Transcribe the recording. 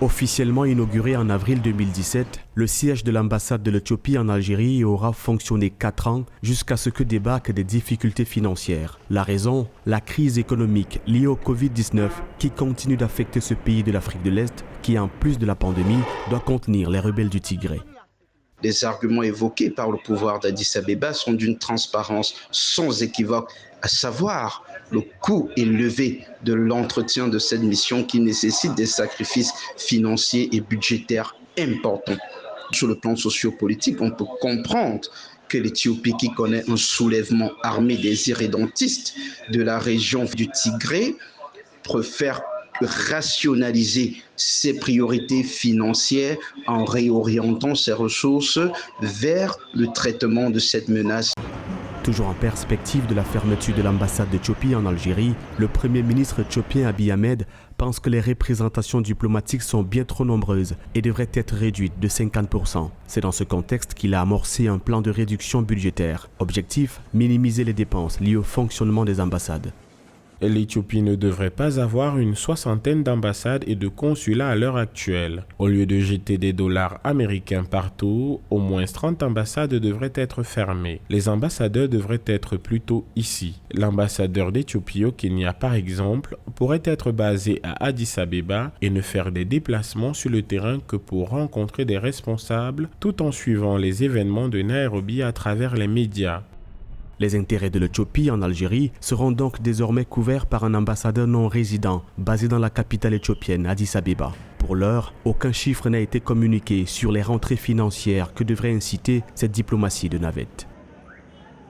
Officiellement inauguré en avril 2017, le siège de l'ambassade de l'Éthiopie en Algérie aura fonctionné 4 ans jusqu'à ce que débarquent des difficultés financières. La raison, la crise économique liée au Covid-19 qui continue d'affecter ce pays de l'Afrique de l'Est qui, en plus de la pandémie, doit contenir les rebelles du Tigré. Les arguments évoqués par le pouvoir d'Addis Abeba sont d'une transparence sans équivoque, à savoir le coût élevé de l'entretien de cette mission qui nécessite des sacrifices financiers et budgétaires importants. Sur le plan sociopolitique, on peut comprendre que l'Éthiopie, qui connaît un soulèvement armé des irrédentistes de la région du Tigré, préfère rationaliser ses priorités financières en réorientant ses ressources vers le traitement de cette menace. Toujours en perspective de la fermeture de l'ambassade d'Éthiopie en Algérie, le Premier ministre éthiopien Abiy Ahmed pense que les représentations diplomatiques sont bien trop nombreuses et devraient être réduites de 50%. C'est dans ce contexte qu'il a amorcé un plan de réduction budgétaire. Objectif, minimiser les dépenses liées au fonctionnement des ambassades. L'Éthiopie ne devrait pas avoir une 60aine d'ambassades et de consulats à l'heure actuelle. Au lieu de jeter des dollars américains partout, au moins 30 ambassades devraient être fermées. Les ambassadeurs devraient être plutôt ici. L'ambassadeur d'Éthiopie au Kenya, par exemple, pourrait être basé à Addis Abeba et ne faire des déplacements sur le terrain que pour rencontrer des responsables, tout en suivant les événements de Nairobi à travers les médias. Les intérêts de l'Éthiopie en Algérie seront donc désormais couverts par un ambassadeur non résident basé dans la capitale éthiopienne, Addis Abeba. Pour l'heure, aucun chiffre n'a été communiqué sur les rentrées financières que devrait inciter cette diplomatie de navette.